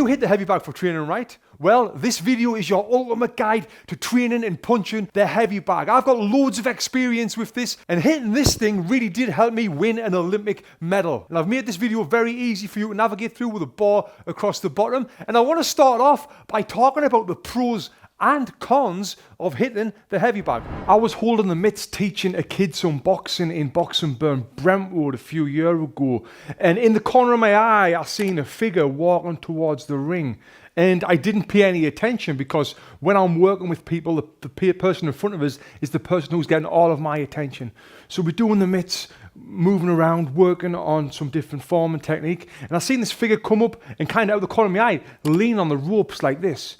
You hit the heavy bag for training, right? Well, this video is your ultimate guide to training and punching the heavy bag. I've got loads of experience with this, and hitting this thing really did help me win an Olympic medal. And I've made this video very easy for you to navigate through with a bar across the bottom. And I want to start off by talking about the pros and cons of hitting the heavy bag. I was holding the mitts teaching a kid some boxing in Boxing Burn, Brentwood a few years ago, and in the corner of my eye I seen a figure walking towards the ring, and I didn't pay any attention because when I'm working with people, the person in front of us is the person who's getting all of my attention. So we're doing the mitts, moving around, working on some different form and technique, and I seen this figure come up and kind of out of the corner of my eye lean on the ropes like this.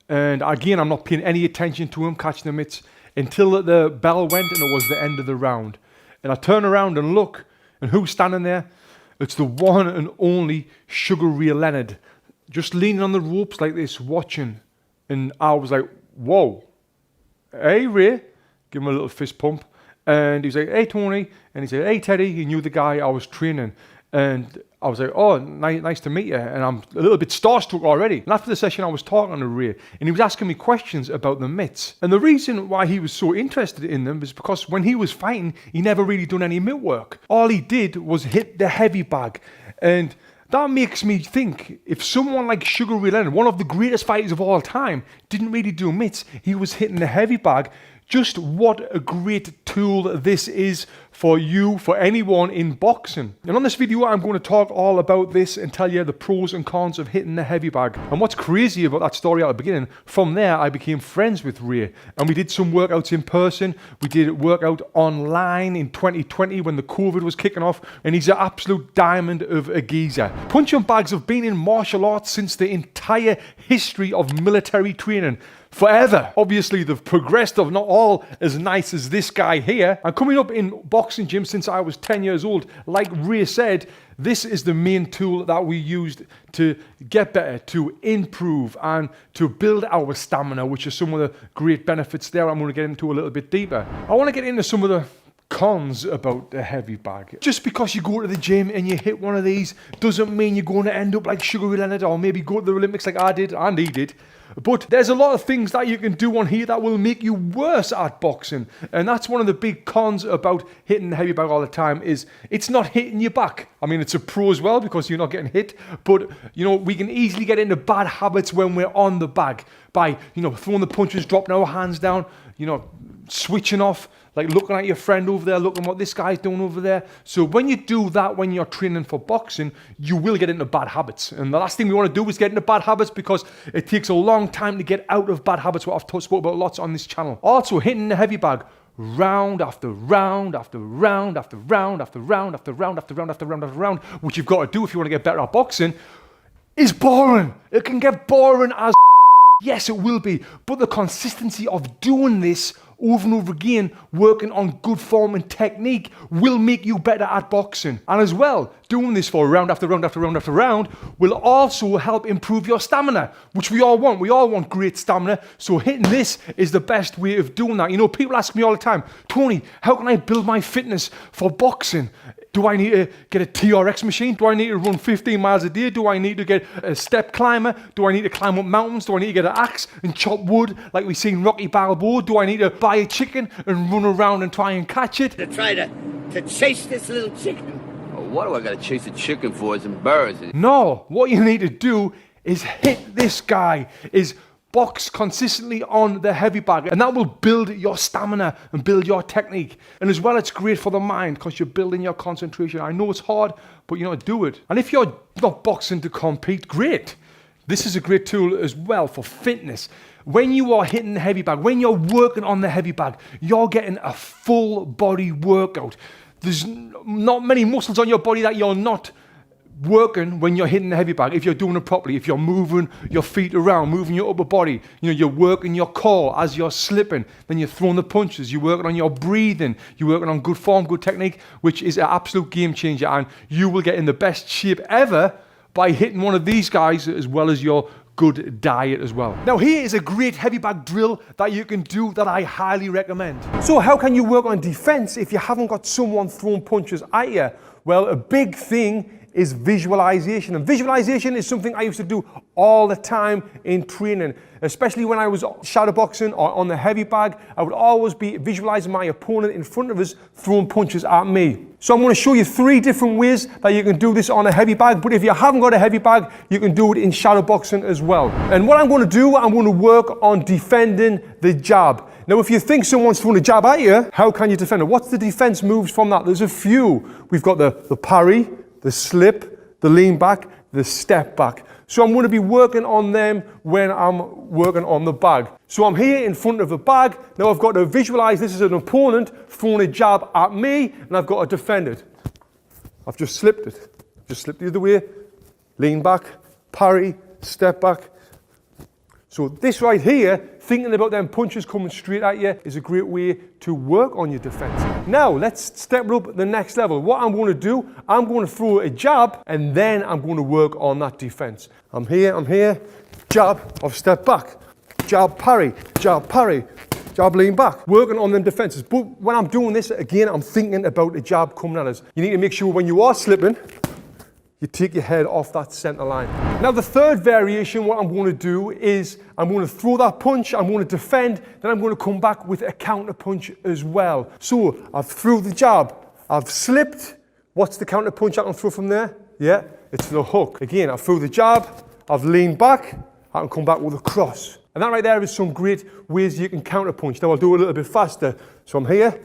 And again, I'm not paying any attention to him catching the mitts until the bell went and it was the end of the round. And I turn around and look, and who's standing there? It's the one and only Sugar Ray Leonard, just leaning on the ropes like this, watching. And I was like, whoa, hey Ray, give him a little fist pump. And he was like, hey Tony, and he said, hey Teddy. He knew the guy I was training. And I was like, oh, nice to meet you. And I'm a little bit starstruck already. And after the session, I was talking to Ray, and he was asking me questions about the mitts. And the reason why he was so interested in them is because when he was fighting, he never really done any mitt work. All he did was hit the heavy bag. And that makes me think, if someone like Sugar Ray Leonard, one of the greatest fighters of all time, didn't really do mitts, he was hitting the heavy bag, just what a great tool this is for you, for anyone in boxing. And on this video, I'm going to talk all about this and tell you the pros and cons of hitting the heavy bag. And what's crazy about that story at the beginning, from there, I became friends with Ray. And we did some workouts in person. We did workout online in 2020 when the COVID was kicking off. And he's an absolute diamond of a geezer. Punching bags have been in martial arts since the entire history of military training. Forever. Obviously, they've progressed, of not all as nice as this guy here. I'm coming up in boxing gym since I was 10 years old. Like Ray said, this is the main tool that we used to get better, to improve, and to build our stamina, which is some of the great benefits there I'm going to get into a little bit deeper. I want to get into some of the cons about the heavy bag. Just because you go to the gym and you hit one of these doesn't mean you're going to end up like Sugar Ray Leonard, or maybe go to the Olympics like I did and he did. But there's a lot of things that you can do on here that will make you worse at boxing. And that's one of the big cons about hitting the heavy bag all the time, is it's not hitting your back. I mean, it's a pro as well because you're not getting hit. But, you know, we can easily get into bad habits when we're on the bag by, you know, throwing the punches, dropping our hands down, you know, switching off, like looking at your friend over there, looking what this guy's doing over there. So when you do that, when you're training for boxing, you will get into bad habits. And the last thing we want to do is get into bad habits, because it takes a long time to get out of bad habits, what I've spoken about lots on this channel. Also, hitting the heavy bag round after round after round after round after round after round after round after round after round, which you've got to do if you want to get better at boxing, is boring. It can get boring as yes, it will be, but the consistency of doing this over and over again, working on good form and technique, will make you better at boxing. And as well, doing this for round after round after round after round will also help improve your stamina, which we all want. We all want great stamina, so hitting this is the best way of doing that. You know, people ask me all the time, Tony, how can I build my fitness for boxing? Do I need to get a TRX machine? Do I need to run 15 miles a day? Do I need to get a step climber? Do I need to climb up mountains? Do I need to get an axe and chop wood like we see in Rocky Balboa? Do I need to buy a chicken and run around and try and catch it? To try to chase this little chicken. Oh, what do I gotta chase a chicken for? It's some birds. No, what you need to do is hit this guy, is box consistently on the heavy bag, and that will build your stamina and build your technique. And as well, it's great for the mind because you're building your concentration. I know it's hard, but you know, do it. And if you're not boxing to compete, great. This is a great tool as well for fitness. When you are hitting the heavy bag, when you're working on the heavy bag, you're getting a full body workout. There's not many muscles on your body that you're not working when you're hitting the heavy bag, if you're doing it properly, if you're moving your feet around, moving your upper body, you know, you're working your core as you're slipping, then you're throwing the punches, you're working on your breathing, you're working on good form, good technique, which is an absolute game changer, and you will get in the best shape ever by hitting one of these guys, as well as your good diet as well. Now here is a great heavy bag drill that you can do that I highly recommend. So how can you work on defense if you haven't got someone throwing punches at you? Well, a big thing is visualization. And visualization is something I used to do all the time in training, especially when I was shadowboxing or on the heavy bag. I would always be visualizing my opponent in front of us throwing punches at me. So I'm going to show you 3 different ways that you can do this on a heavy bag, but if you haven't got a heavy bag, you can do it in shadowboxing as well. And what I'm going to do, I'm going to work on defending the jab. Now, if you think someone's throwing a jab at you, how can you defend it? What's the defense moves from that? There's a few. We've got the parry, the slip, the lean back, the step back. So I'm going to be working on them when I'm working on the bag. So I'm here in front of the bag. Now I've got to visualize this is an opponent throwing a jab at me, and I've got to defend it. I've just slipped it. Just slipped the other way. Lean back, parry, step back. So this right here, thinking about them punches coming straight at you, is a great way to work on your defense. Now, let's step it up the next level. What I'm going to do, I'm going to throw a jab, and then I'm going to work on that defense. I'm here, jab, I've stepped back, jab, parry, jab, lean back. Working on them defenses. But when I'm doing this, again, I'm thinking about a jab coming at us. You need to make sure when you are slipping, you take your head off that center line. Now the third variation, what I'm going to do is I'm going to throw that punch, I'm going to defend, then I'm going to come back with a counter punch as well. So I've threw the jab, I've slipped. What's the counter punch I can throw from there? Yeah, it's the hook. Again, I threw the jab, I've leaned back, I can come back with a cross. And that right there is some great ways you can counter punch. Now I'll do it a little bit faster. So I'm here,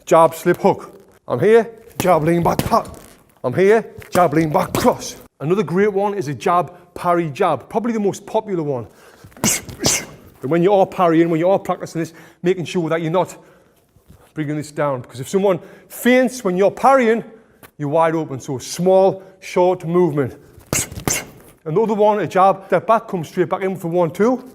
jab, slip, hook. I'm here, jab, lean back, pat. I'm here, jab, lean back, cross. Another great one is a jab, parry, jab. Probably the most popular one. But when you are parrying, when you are practicing this, making sure that you're not bringing this down. Because if someone feints when you're parrying, you're wide open. So small, short movement. Another one, a jab, step back, come straight back in for 1, 2.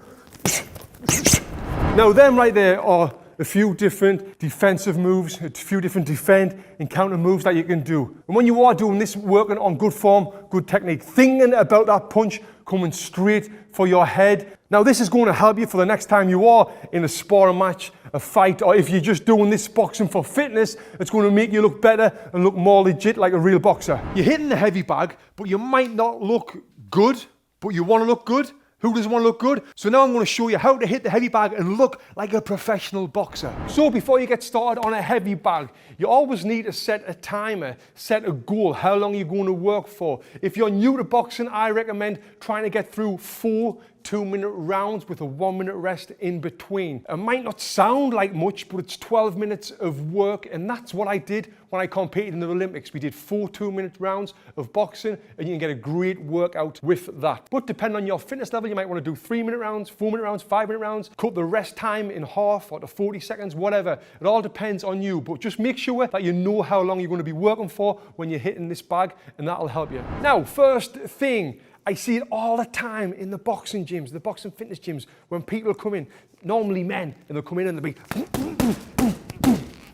Now them right there are a few different defensive moves, a few different defend and counter moves that you can do. And when you are doing this, working on good form, good technique, thinking about that punch coming straight for your head. Now this is going to help you for the next time you are in a sparring match, a fight, or if you're just doing this boxing for fitness, it's going to make you look better and look more legit like a real boxer. You're hitting the heavy bag, but you might not look good, but you want to look good. Who doesn't want to look good? So now I'm going to show you how to hit the heavy bag and look like a professional boxer. So before you get started on a heavy bag, you always need to set a timer, set a goal, how long you're going to work for. If you're new to boxing, I recommend trying to get through 4 2-minute rounds with a 1-minute rest in between. It might not sound like much, but it's 12 minutes of work, and that's what I did when I competed in the Olympics. We did 4 2-minute rounds of boxing, and you can get a great workout with that. But depending on your fitness level, you might want to do 3-minute rounds, 4-minute rounds, 5-minute rounds, cut the rest time in half or to 40 seconds, whatever. It all depends on you, but just make sure that you know how long you're going to be working for when you're hitting this bag, and that'll help you. Now, first thing, I see it all the time in the boxing gyms, the boxing fitness gyms, when people come in, normally men, and they'll come in and they'll be,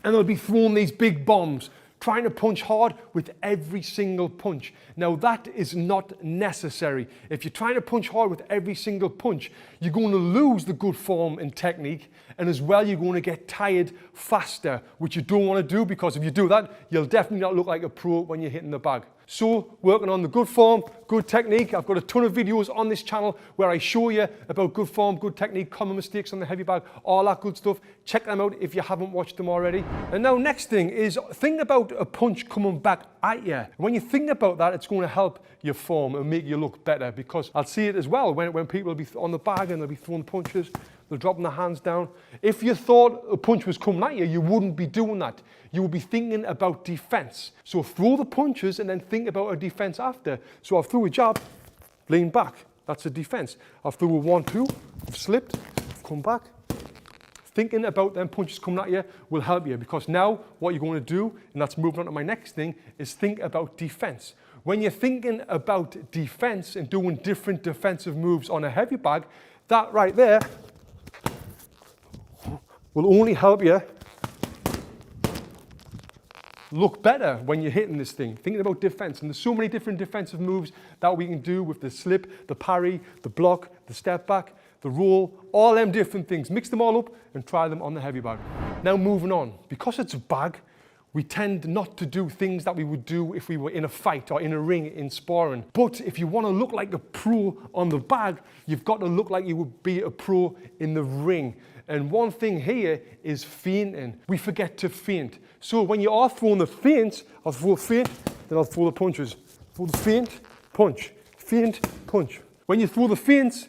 and they'll be throwing these big bombs, trying to punch hard with every single punch. Now that is not necessary. If you're trying to punch hard with every single punch, you're going to lose the good form and technique, and as well you're going to get tired faster, which you don't want to do, because if you do that, you'll definitely not look like a pro when you're hitting the bag. So working on the good form, good technique. I've got a ton of videos on this channel where I show you about good form, good technique, common mistakes on the heavy bag, all that good stuff. Check them out if you haven't watched them already. And now next thing is think about a punch coming back at you. When you think about that, it's going to help your form and make you look better, because I'll see it as well when people will be on the bag and they'll be throwing punches, they're dropping their hands down. If you thought a punch was coming at you, you wouldn't be doing that. You would be thinking about defense. So throw the punches and then think about a defense after. So I've threw a jab, lean back. That's a defense. I've threw a 1, 2, I've slipped, I've come back. Thinking about them punches coming at you will help you, because now what you're going to do, and that's moving on to my next thing, is think about defense. When you're thinking about defense and doing different defensive moves on a heavy bag, that right there will only help you look better when you're hitting this thing. Thinking about defense, and there's so many different defensive moves that we can do with the slip, the parry, the block, the step back, the roll, all them different things. Mix them all up and try them on the heavy bag. Now moving on, because it's a bag, We tend not to do things that we would do if we were in a fight or in a ring in sparring. But if you want to look like a pro on the bag, you've got to look like you would be a pro in the ring. And one thing here is feinting. We forget to feint. So when you are throwing the feints, I'll throw a feint, then I'll throw the punches. Throw the feint, punch, feint, punch. When you throw the feints,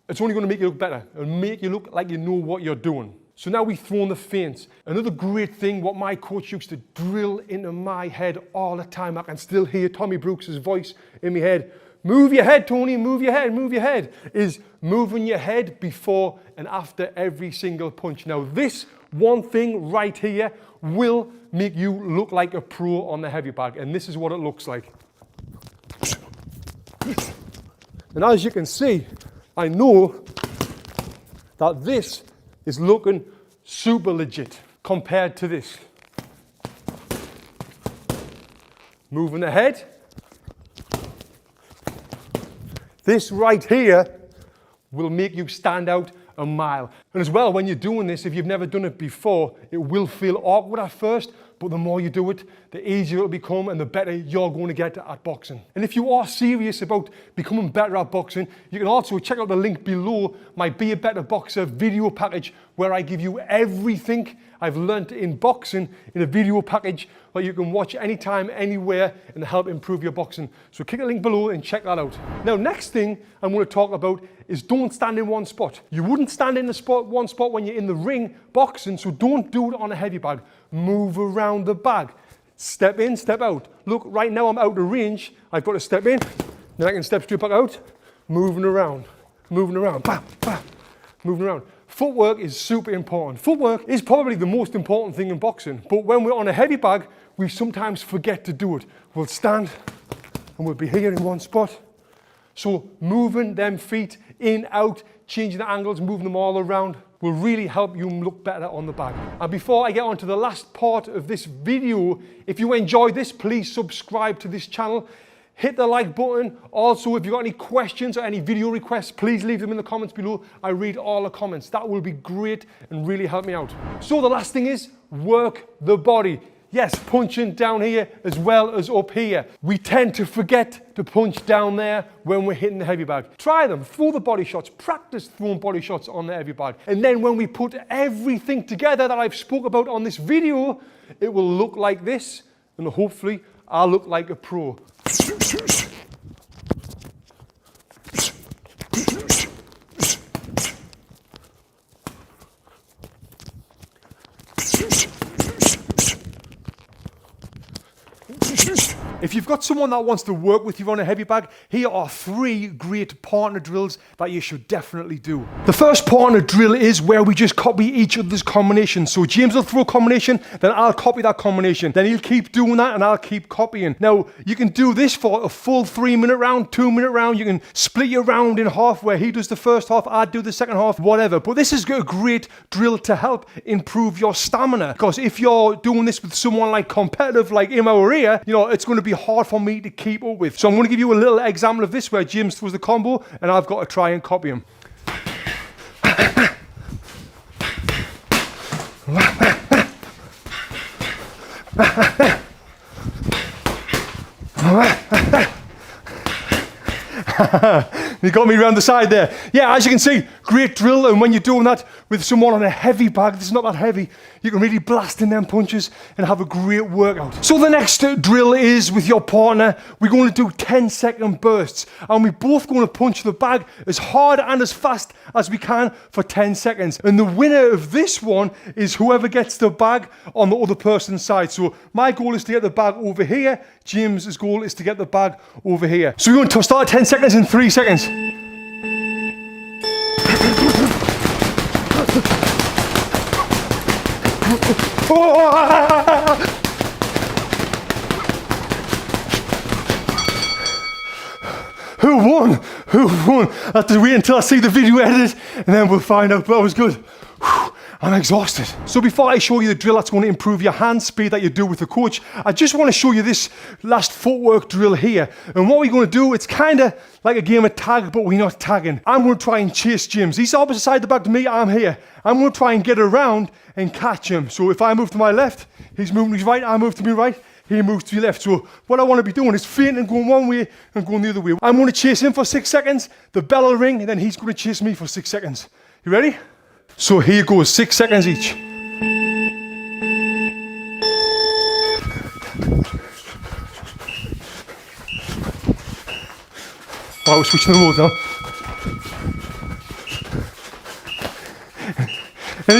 it's only going to make you look better. It'll make you look like you know what you're doing. So now we've thrown the feints. Another great thing, what my coach used to drill into my head all the time, I can still hear Tommy Brooks' voice in my head. Move your head, Tony, move your head, move your head. Is moving your head before and after every single punch. Now this one thing right here will make you look like a pro on the heavy bag. And this is what it looks like. And as you can see, I know that this is looking super legit compared to this. Moving the head. This right here will make you stand out a mile. And as well, when you're doing this, if you've never done it before, it will feel awkward at first, but the more you do it, the easier it'll become and the better you're going to get at boxing. And if you are serious about becoming better at boxing, you can also check out the link below, my Be a Better Boxer video package, where I give you everything I've learned in boxing in a video package that you can watch anytime, anywhere, and help improve your boxing. So click the link below and check that out. Now, next thing I'm going to talk about is don't stand in one spot. You wouldn't stand in one spot when you're in the ring boxing, so don't do it on a heavy bag. Move around the bag. Step in, step out. Look, right now I'm out of range. I've got to step in, then I can step straight back out, moving around, bam, bam, moving around. Footwork is super important. Footwork is probably the most important thing in boxing, but when we're on a heavy bag, we sometimes forget to do it. We'll stand and we'll be here in one spot. So moving them feet in, out, changing the angles, moving them all around will really help you look better on the bag. And before I get on to the last part of this video, if you enjoyed this, please subscribe to this channel. Hit the like button. Also, if you've got any questions or any video requests, please leave them in the comments below. I read all the comments. That will be great and really help me out. So the last thing is work the body. Yes, punching down here as well as up here. We tend to forget to punch down there when we're hitting the heavy bag. Try them, throw the body shots, practice throwing body shots on the heavy bag. And then when we put everything together that I've spoke about on this video, it will look like this, and hopefully I'll look like a pro. If you've got someone that wants to work with you on a heavy bag, here are 3 great partner drills that you should definitely do. The first partner drill is where we just copy each other's combinations. So James will throw a combination, then I'll copy that combination. Then he'll keep doing that and I'll keep copying. Now, you can do this for a full 3-minute round, 2-minute round. You can split your round in half where he does the first half, I do the second half, whatever. But this is a great drill to help improve your stamina. Because if you're doing this with someone like competitive, like in our ear, you know, it's going to be hard for me to keep up with. So I'm going to give you a little example of this where James throws the combo and I've got to try and copy him. You got me around the side there. Yeah, as you can see, great drill. And when you're doing that with someone on a heavy bag, this is not that heavy, you can really blast in them punches and have a great workout. So the next drill is with your partner. We're going to do 10-second bursts. And we're both going to punch the bag as hard and as fast as we can for 10 seconds. And the winner of this one is whoever gets the bag on the other person's side. So my goal is to get the bag over here. James's goal is to get the bag over here. So we're going to start 10 seconds in 3 seconds. Who won? Who won? I have to wait until I see the video edited and then we'll find out. But that was good. I'm exhausted. So before I show you the drill that's going to improve your hand speed that you do with the coach, I just want to show you this last footwork drill here. And what we're going to do, it's kind of like a game of tag, but we're not tagging. I'm going to try and chase James. He's opposite side of the back to me, I'm here. I'm going to try and get around and catch him. So if I move to my left, he's moving to his right, I move to my right, he moves to the left. So what I want to be doing is feinting and going one way and going the other way. I'm going to chase him for 6 seconds, the bell will ring, and then he's going to chase me for 6 seconds. You ready? So here goes, 6 seconds each. Oh, we're switching the road now. And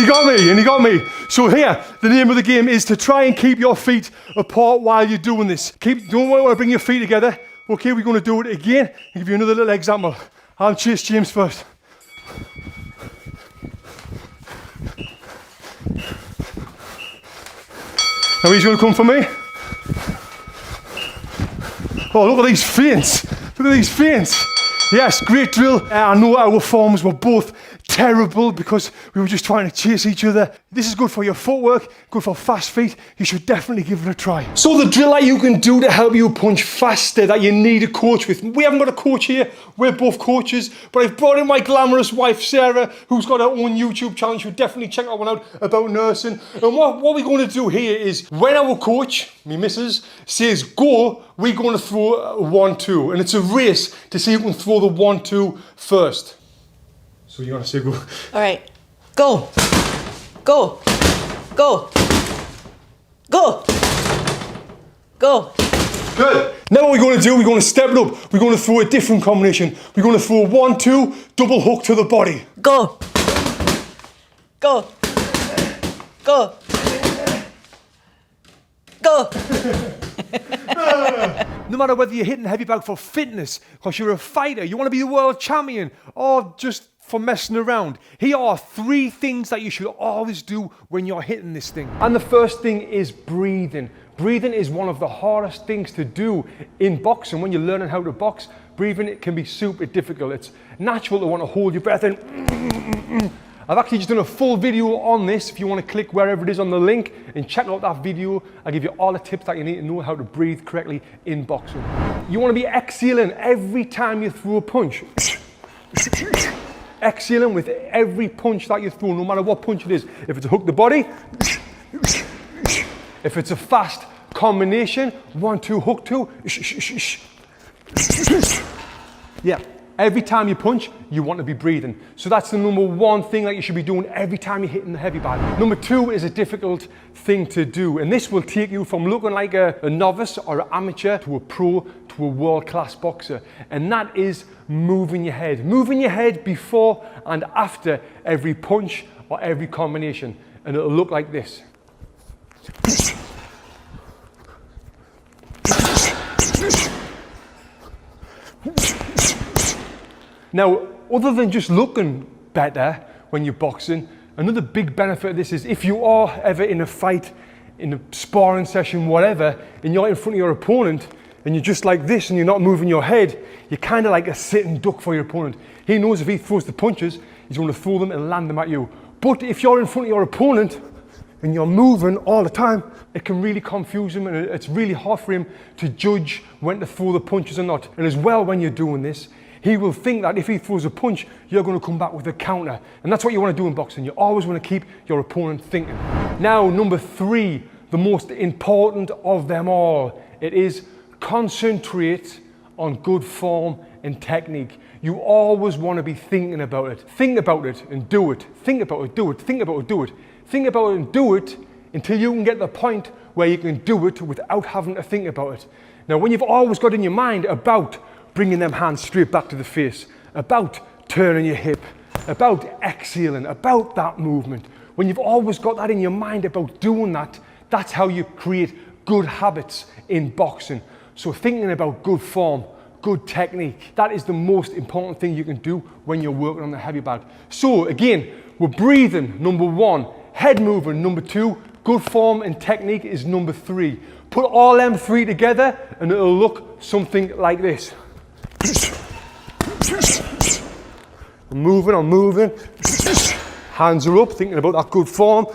he got me. So here, the name of the game is to try and keep your feet apart while you're doing this. Don't want to bring your feet together. Okay, we're going to do it again. I'll give you another little example. I'll chase James first. Now he's going to come for me. Oh, look at these feints. Look at these feints. Yes, great drill. I know our forms were both terrible because we were just trying to chase each other. This is good for your footwork, good for fast feet. You should definitely give it a try. So the drill that you can do to help you punch faster that you need a coach with. We haven't got a coach here. We're both coaches, but I've brought in my glamorous wife, Sarah, who's got her own YouTube channel. You should definitely check that one out about nursing. And what we're going to do here is when our coach, me missus, says go, we're going to throw a 1-2. And it's a race to see who can throw the 1-2 first. So you want to say go? All right, go, go, go, go, go. Good. Now what we're going to do, we're going to step it up. We're going to throw a different combination. We're going to throw a 1-2, double hook to the body. Go, go, go, go. No matter whether you're hitting heavy bag for fitness, because you're a fighter, you want to be the world champion, or just for messing around, here are 3 things that you should always do when you're hitting this thing. And the first thing is breathing. Breathing is one of the hardest things to do in boxing. When you're learning how to box, breathing, it can be super difficult. It's natural to want to hold your breath in. I've actually just done a full video on this. If you want to click wherever it is on the link and check out that video, I'll give you all the tips that you need to know how to breathe correctly in boxing. You want to be exhaling every time you throw a punch. Exhaling with every punch that you throw, no matter what punch it is. If it's a hook to the body, if it's a fast combination, 1-2, hook 2. Yeah. Every time you punch, you want to be breathing. So that's the number 1 thing that you should be doing every time you're hitting the heavy bag. Number 2 is a difficult thing to do. And this will take you from looking like a novice or an amateur to a pro to a world-class boxer. And that is moving your head. Moving your head before and after every punch or every combination. And it'll look like this. Now, other than just looking better when you're boxing, another big benefit of this is if you are ever in a fight, in a sparring session, whatever, and you're in front of your opponent, and you're just like this and you're not moving your head, you're kind of like a sitting duck for your opponent. He knows if he throws the punches, he's going to throw them and land them at you. But if you're in front of your opponent and you're moving all the time, it can really confuse him, and it's really hard for him to judge when to throw the punches or not. And as well, when you're doing this, he will think that if he throws a punch, you're going to come back with a counter. And that's what you want to do in boxing. You always want to keep your opponent thinking. Now, number 3, the most important of them all. It is concentrate on good form and technique. You always want to be thinking about it. Think about it and do it. Think about it, do it. Think about it, do it. Think about it and do it until you can get to the point where you can do it without having to think about it. Now, when you've always got in your mind about bringing them hands straight back to the face, about turning your hip, about exhaling, about that movement. When you've always got that in your mind about doing that, that's how you create good habits in boxing. So thinking about good form, good technique, that is the most important thing you can do when you're working on the heavy bag. So again, we're breathing, number 1, head moving, number 2, good form and technique is number 3. Put all them 3 together and it'll look something like this. I'm moving, Hands are up, thinking about that good form.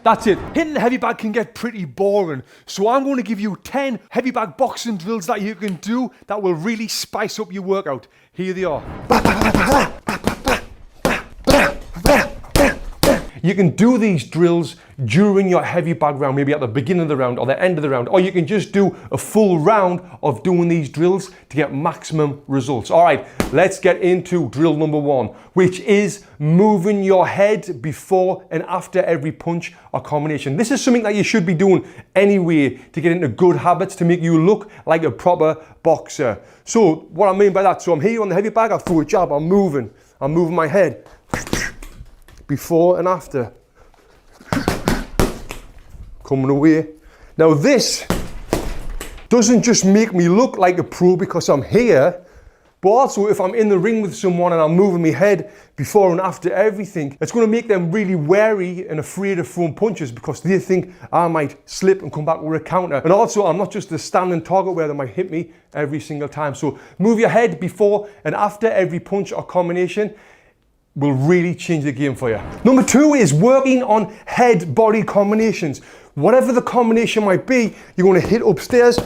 That's it. Hitting the heavy bag can get pretty boring. So I'm going to give you 10 heavy bag boxing drills that you can do that will really spice up your workout. Here they are. You can do these drills during your heavy bag round, maybe at the beginning of the round or the end of the round, or you can just do a full round of doing these drills to get maximum results. All right, let's get into drill number 1, which is moving your head before and after every punch or combination. This is something that you should be doing anyway to get into good habits to make you look like a proper boxer. So what I mean by that, so I'm here on the heavy bag, I throw a jab, I'm moving my head before and after. Coming away. Now this doesn't just make me look like a pro because I'm here, but also if I'm in the ring with someone and I'm moving my head before and after everything, it's going to make them really wary and afraid of throwing punches because they think I might slip and come back with a counter. And also I'm not just a standing target where they might hit me every single time. So move your head before and after every punch or combination will really change the game for you. Number 2 is working on head-body combinations. Whatever the combination might be, you're going to hit upstairs,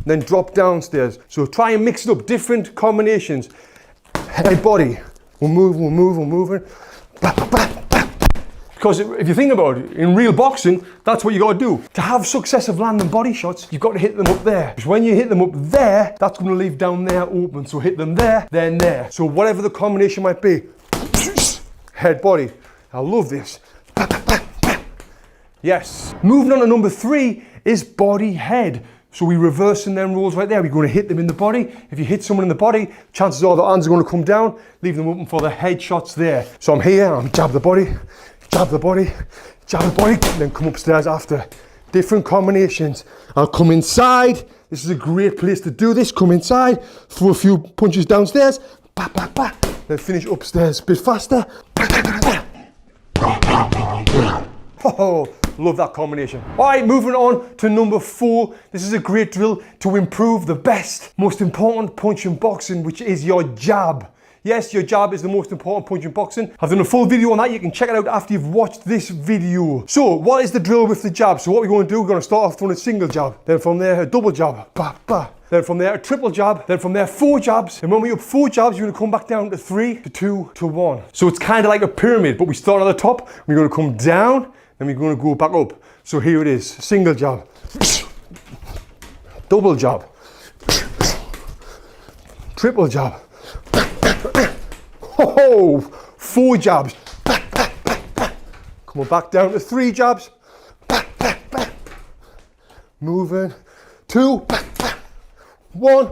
then drop downstairs. So try and mix it up, different combinations. Head-body, we're moving. Because if you think about it, in real boxing, that's what you got to do. To have successive landing body shots, you've got to hit them up there. Because when you hit them up there, that's going to leave down there open. So hit them there, then there. So whatever the combination might be, head body. I love this. Yes. Moving on to number 3 is body head. So we're reversing them rolls right there. We're going to hit them in the body. If you hit someone in the body, chances are the hands are going to come down, leave them open for the head shots there. So I'm here, I'm jab the body, then come upstairs after. Different combinations. I'll come inside. This is a great place to do this. Come inside, throw a few punches downstairs, then finish upstairs a bit faster. Oh, love that combination. All right, moving on to number 4. This is a great drill to improve the best, most important punch in boxing, which is your jab. Yes, your jab is the most important punch in boxing. I've done a full video on that. You can check it out after you've watched this video. So what is the drill with the jab? So what we're going to do, we're going to start off throwing a single jab. Then from there, a double jab. Then from there, a triple jab. Then from there, 4 jabs. And when we up 4 jabs, you're going to come back down to 3, to 2, to 1. So it's kind of like a pyramid, but we start at the top. We're going to come down, then we're going to go back up. So here it is. Single jab. Double jab. Triple jab. Oh, 4 jabs. Coming back down to 3 jabs. Moving. 2. 1.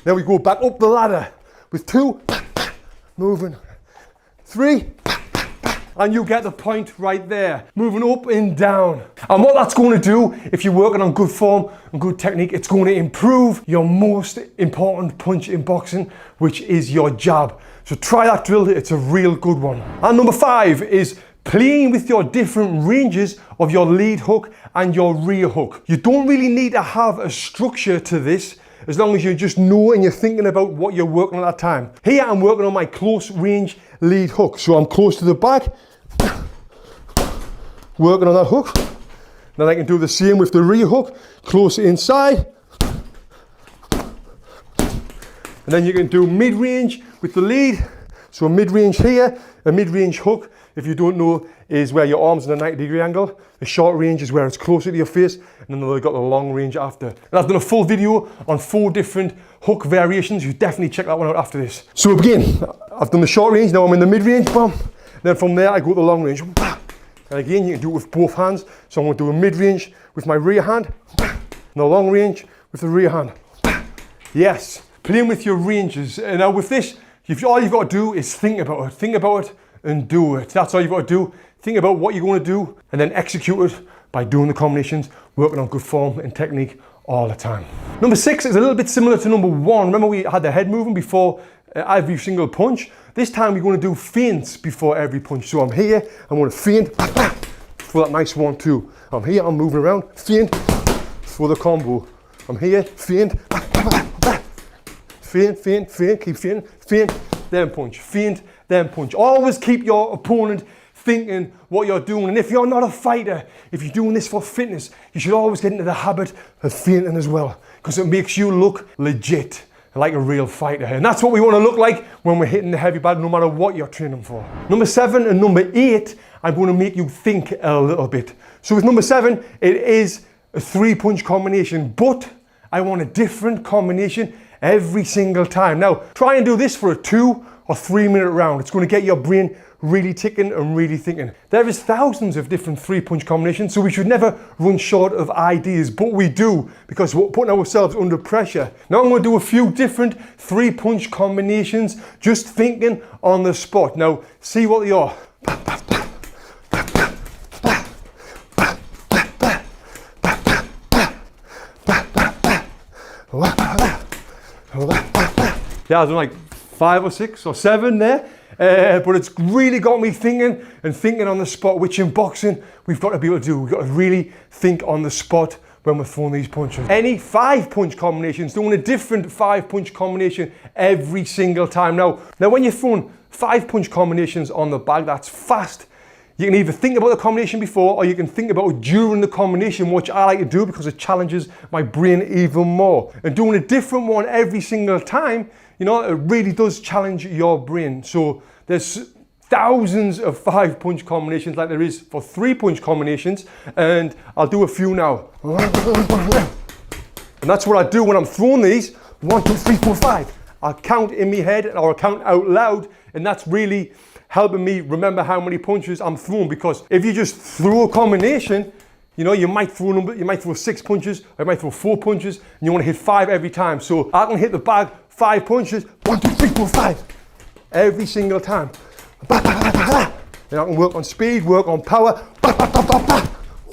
Then we go back up the ladder with 2. Moving. 3. And you get the point right there. Moving up and down. And what that's going to do, if you're working on good form and good technique, it's going to improve your most important punch in boxing, which is your jab. So try that drill, it's a real good one. And number 5 is playing with your different ranges of your lead hook and your rear hook. You don't really need to have a structure to this, as long as you just know and you're thinking about what you're working on at that time. Here I'm working on my close range lead hook. So I'm close to the back, working on that hook. Then I can do the same with the rear hook, close inside. And then you can do mid-range with the lead. So a mid-range here, a mid-range hook, if you don't know, is where your arm's in a 90-degree angle. The short range is where it's closer to your face, and then they've got the long range after. And I've done a full video on 4 different hook variations. You definitely check that one out after this. So again, I've done the short range, now I'm in the mid-range, bam. Then from there I go to the long range. And again, you can do it with both hands. So I'm going to do a mid-range with my rear hand, and a long range with the rear hand. Yes, playing with your ranges. And now with this, all you've got to do is think about it. Think about it and do it. That's all you've got to do. Think about what you're going to do and then execute it by doing the combinations, working on good form and technique all the time. Number 6 is a little bit similar to number 1. Remember we had the head moving before every single punch? This time we're going to do feints before every punch. So I'm here, I'm going to feint for that nice 1-2. I'm here, I'm moving around, feint for the combo. I'm here, feint, feint, keep feinting, feint, then then punch. Always keep your opponent thinking what you're doing. And if you're not a fighter, if you're doing this for fitness, you should always get into the habit of feinting as well, because it makes you look legit, like a real fighter. And that's what we want to look like when we're hitting the heavy bag, no matter what you're training for. Number 7 and number 8, I'm going to make you think a little bit. So with number 7, it is a 3-punch combination, but I want a different combination every single time. Now, try and do this for a 2 or 3 minute round. It's going to get your brain really ticking and really thinking. There is thousands of different 3-punch combinations, so we should never run short of ideas, but we do, because we're putting ourselves under pressure. Now I'm going to do a few different 3-punch combinations, just thinking on the spot. Now, see what they are. Yeah, I've done like 5 or 6 or 7 there. But it's really got me thinking and thinking on the spot, which in boxing we've got to be able to do. We've got to really think on the spot when we're throwing these punches. Any 5-punch combinations, doing a different 5-punch combination every single time. Now when you're throwing 5-punch combinations on the bag, that's fast. You can either think about the combination before, or you can think about it during the combination, which I like to do because it challenges my brain even more. And doing a different one every single time, you know, it really does challenge your brain. So there's thousands of 5-punch combinations like there is for 3-punch combinations, and I'll do a few now. And that's what I do when I'm throwing these. 1, 2, 3, 4, 5. I'll count in my head, or I'll count out loud, and that's really helping me remember how many punches I'm throwing. Because if you just throw a combination, you know, you might throw 6 punches, or you might throw 4 punches, and you want to hit 5 every time. So I can hit the bag 5 punches, 1, 2, 3, 4, 5, every single time. Then I can work on speed, work on power.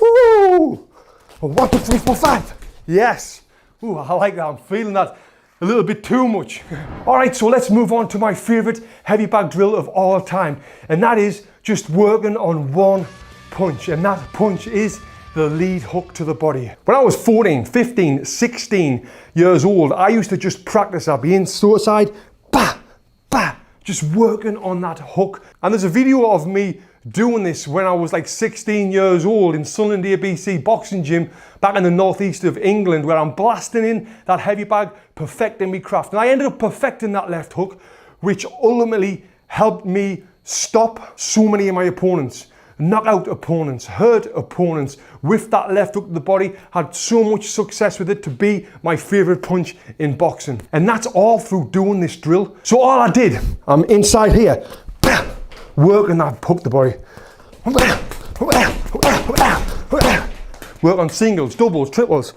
Woo! 1, 2, 3, 4, 5. Yes. Ooh, I like that. I'm feeling that a little bit too much. All right, so let's move on to my favorite heavy bag drill of all time, and that is just working on one punch, and that punch is the lead hook to the body. When I was 14, 15, 16 years old, I used to just practice. I'd be in suicide, bah, bah, just working on that hook. And there's a video of me doing this when I was like 16 years old in Sunderland ABC boxing gym back in the northeast of England, where I'm blasting in that heavy bag, perfecting my craft. And I ended up perfecting that left hook, which ultimately helped me stop so many of my opponents, knock out opponents, hurt opponents with that left hook to the body. Had so much success with it to be my favorite punch in boxing. And that's all through doing this drill. So all I did, I'm inside here, working that hook to the body. Work on singles, doubles, triples.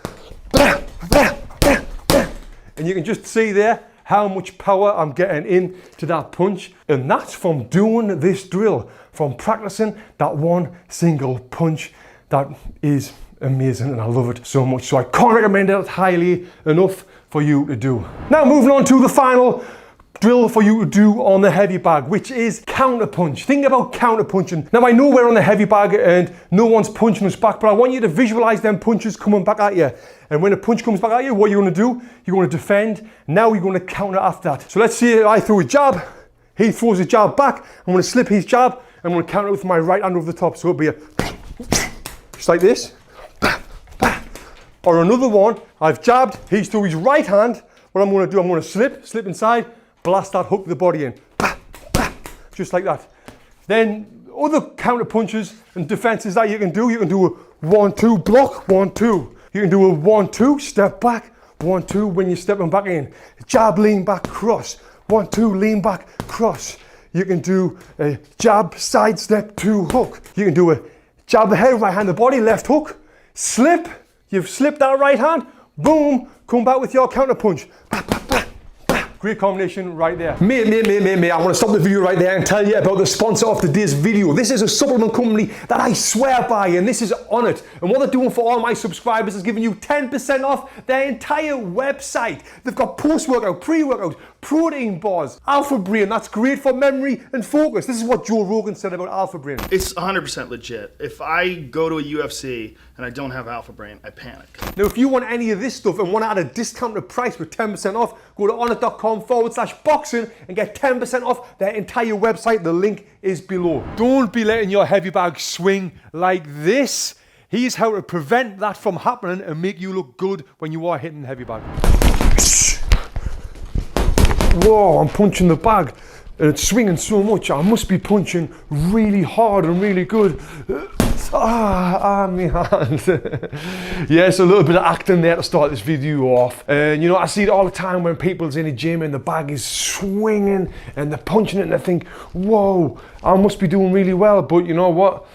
And you can just see there how much power I'm getting into that punch. And that's from doing this drill, from practicing that one single punch. That is amazing, and I love it so much. So I can't recommend it highly enough for you to do. Now moving on to the final drill for you to do on the heavy bag, which is counter punch. Think about counter punching. Now I know we're on the heavy bag and no one's punching us back, but I want you to visualize them punches coming back at you. And when a punch comes back at you, what you're going to do, you're going to defend. Now you're going to counter after that. So let's see, I throw a jab, he throws a jab back, I'm going to slip his jab, I'm going to counter with my right hand over the top. So it'll be a just like this. Or another one, I've jabbed, he's through his right hand. What I'm going to do, I'm going to slip inside, blast that hook to the body in. Just like that. Then other counter punches and defenses that you can do a 1-2 block, 1-2. You can do a 1-2, step back, 1-2 when you're stepping back in. Jab, lean back, cross. 1-2, lean back, cross. You can do a jab, side step, 2 hook. You can do a jab the head, right hand the body, left hook, slip. You've slipped that right hand, boom, come back with your counter punch. Great combination right there. Mate, I want to stop the video right there and tell you about the sponsor of today's video. This is a supplement company that I swear by, and this is Onnit. And what they're doing for all my subscribers is giving you 10% off their entire website. They've got post-workout, pre-workout, protein bars, Alpha Brain, that's great for memory and focus. This is what Joe Rogan said about Alpha Brain. It's 100% legit. If I go to a UFC and I don't have Alpha Brain, I panic. Now, if you want any of this stuff and want to add a discounted price with 10% off, go to onnit.com/boxing and get 10% off their entire website. The link is below. Don't be letting your heavy bag swing like this. Here's how to prevent that from happening and make you look good when you are hitting heavy bag. Whoa, I'm punching the bag and it's swinging so much. I must be punching really hard and really good. My hand. Yes, a little bit of acting there to start this video off. And you know, I see it all the time when people's in a gym and the bag is swinging and they're punching it and they think, whoa, I must be doing really well. But you know what?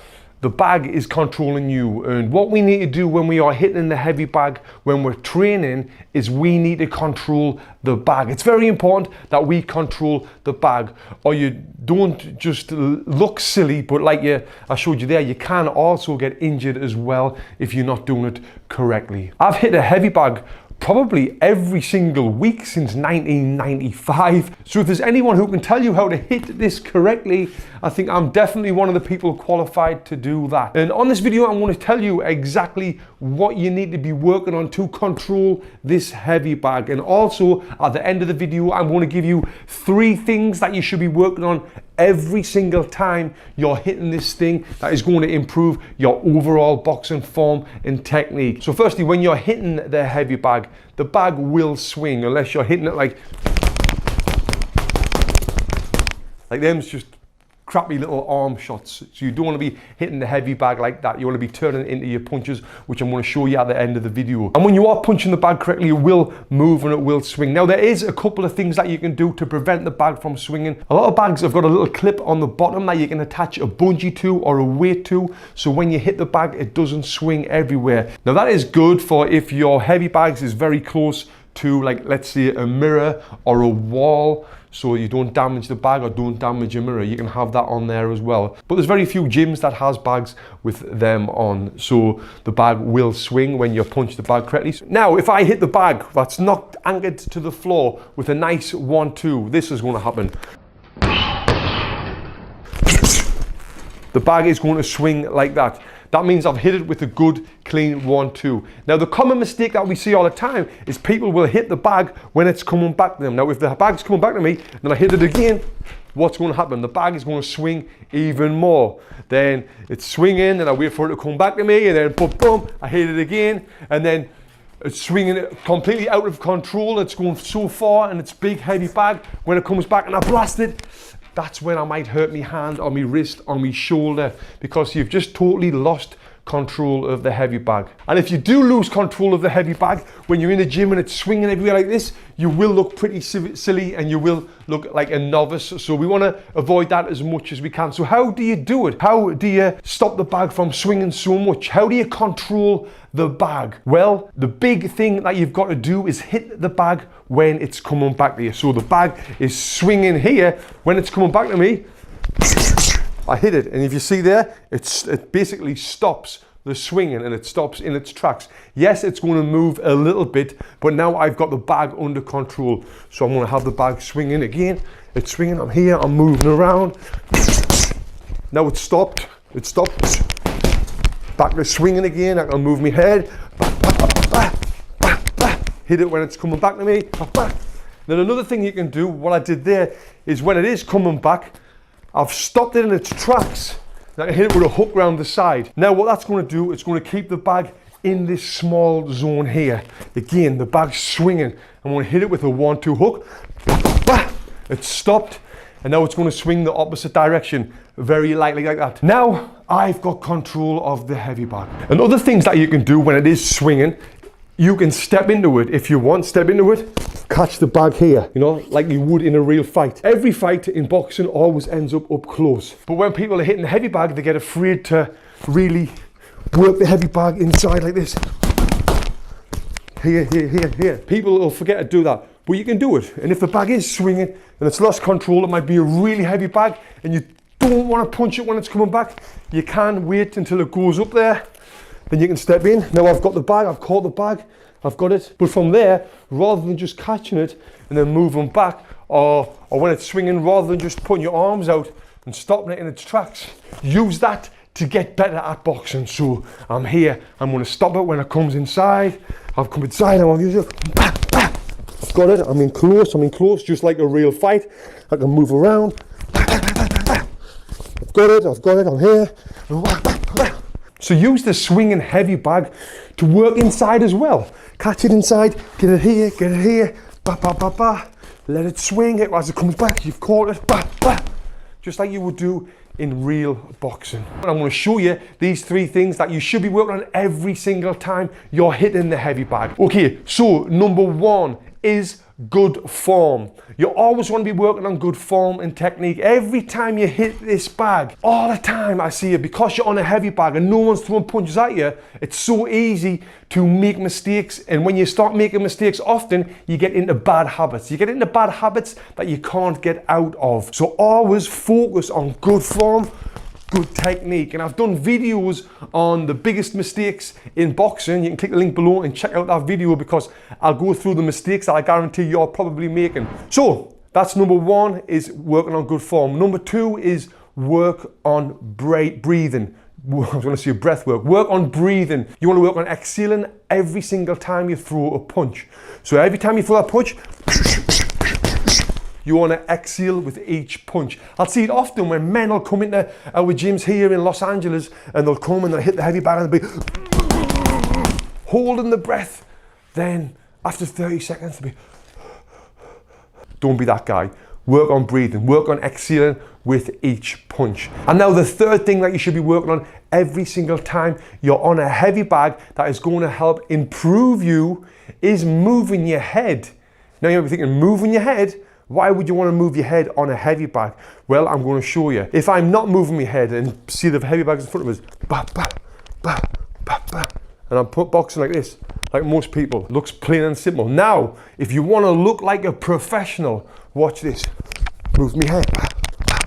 The bag is controlling you, and what we need to do when we are hitting the heavy bag, when we're training, is we need to control the bag. It's very important that we control the bag, or you don't just look silly, but like I showed you there, you can also get injured as well if you're not doing it correctly. I've hit a heavy bag probably every single week since 1995. So if there's anyone who can tell you how to hit this correctly, I think I'm definitely one of the people qualified to do that. And on this video, I'm going to tell you exactly what you need to be working on to control this heavy bag. And also at the end of the video, I'm going to give you 3 things that you should be working on every single time you're hitting this thing that is going to improve your overall boxing form and technique. So firstly, when you're hitting the heavy bag, the bag will swing unless you're hitting it like them's just crappy little arm shots. So you don't want to be hitting the heavy bag like that. You want to be turning it into your punches, which I'm going to show you at the end of the video. And when you are punching the bag correctly, it will move and it will swing. Now, there is a couple of things that you can do to prevent the bag from swinging. A lot of bags have got a little clip on the bottom that you can attach a bungee to or a weight to, so when you hit the bag, it doesn't swing everywhere. Now, that is good for if your heavy bags is very close to, like, let's say a mirror or a wall, so you don't damage the bag or don't damage your mirror. You can have that on there as well. But there's very few gyms that has bags with them on, so the bag will swing when you punch the bag correctly. Now, if I hit the bag that's not anchored to the floor with a nice 1-2, this is going to happen. The bag is going to swing like that. That means I've hit it with a good, clean 1-2. Now, the common mistake that we see all the time is people will hit the bag when it's coming back to them. Now, if the bag's coming back to me, then I hit it again, what's going to happen? The bag is going to swing even more. Then it's swinging, and I wait for it to come back to me, and then boom, boom, I hit it again, and then it's swinging completely out of control. It's going so far, and it's big, heavy bag. When it comes back and I blast it, that's when I might hurt my hand or my wrist or my shoulder, because you've just totally lost control of the heavy bag. And if you do lose control of the heavy bag when you're in the gym and it's swinging everywhere like this, you will look pretty silly and you will look like a novice. So we want to avoid that as much as we can. So how do you do it? How do you stop the bag from swinging so much? How do you control the bag? Well, the big thing that you've got to do is hit the bag when it's coming back to you. So the bag is swinging here. When it's coming back to me, I hit it, and if you see there, it basically stops the swinging and it stops in its tracks. Yes, it's going to move a little bit, but now I've got the bag under control. So I'm going to have the bag swinging again. It's swinging, I'm here, I'm moving around. Now it's stopped, it stopped. Back to swinging again, I can move my head. Hit it when it's coming back to me. Then another thing you can do, what I did there, is when it is coming back, I've stopped it in its tracks. I can hit it with a hook round the side. Now what that's going to do, it's going to keep the bag in this small zone here. Again, the bag's swinging. I'm going to hit it with a 1-2 hook. It's stopped, and now it's going to swing the opposite direction, very lightly like that. Now I've got control of the heavy bag. And other things that you can do when it is swinging, you can step into it if you want. Step into it, catch the bag here, you know, like you would in a real fight. Every fight in boxing always ends up close. But when people are hitting the heavy bag, they get afraid to really work the heavy bag inside like this. Here, here, here, here. People will forget to do that, but you can do it. And if the bag is swinging and it's lost control, it might be a really heavy bag and you don't want to punch it when it's coming back, you can wait until it goes up there. Then you can step in. Now I've got the bag, I've caught the bag, I've got it. But from there, rather than just catching it and then moving back, or when it's swinging, rather than just putting your arms out and stopping it in its tracks. Use that to get better at boxing. So I'm here, I'm going to stop it when it comes inside. I've come inside, I'm using it. Bah, bah. I've got it, I'm in close, just like a real fight. I can move around. I've got it, I'm here. So use the swinging heavy bag to work inside as well. Catch it inside, get it here, ba ba ba ba. Let it swing, as it comes back, you've caught it, ba ba. Just like you would do in real boxing. And I'm going to show you these 3 things that you should be working on every single time you're hitting the heavy bag. Okay, so number 1 is good form. You always want to be working on good form and technique. Every time you hit this bag, all the time I see it, because you're on a heavy bag and no one's throwing punches at you, it's so easy to make mistakes. And when you start making mistakes often, you get into bad habits. You get into bad habits that you can't get out of. So always focus on good form, good technique. And I've done videos on the biggest mistakes in boxing. You can click the link below and check out that video, because I'll go through the mistakes that I guarantee you're probably making. So that's number 1, is working on good form. Number 2 is work on breathing. I was going to say breath work. Work on breathing. You want to work on exhaling every single time you throw a punch. So every time you throw that punch, you want to exhale with each punch. I'll see it often when men will come into our gyms here in Los Angeles, and they'll come and they'll hit the heavy bag and they'll be holding the breath. Then after 30 seconds, they'll be... Don't be that guy. Work on breathing. Work on exhaling with each punch. And now the 3rd thing that you should be working on every single time you're on a heavy bag that is going to help improve you is moving your head. Now you might be thinking, moving your head? Why would you want to move your head on a heavy bag? Well, I'm going to show you. If I'm not moving my head and see the heavy bags in front of us, bah, bah, bah, bah, bah, and I'm boxing like this, like most people, looks plain and simple. Now, if you want to look like a professional, watch this. Move my head. Bah, bah.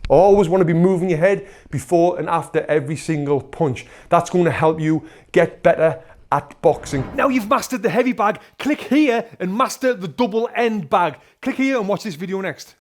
Always want to be moving your head before and after every single punch. That's going to help you get better at boxing. Now you've mastered the heavy bag, click here and master the double end bag. Click here and watch this video next.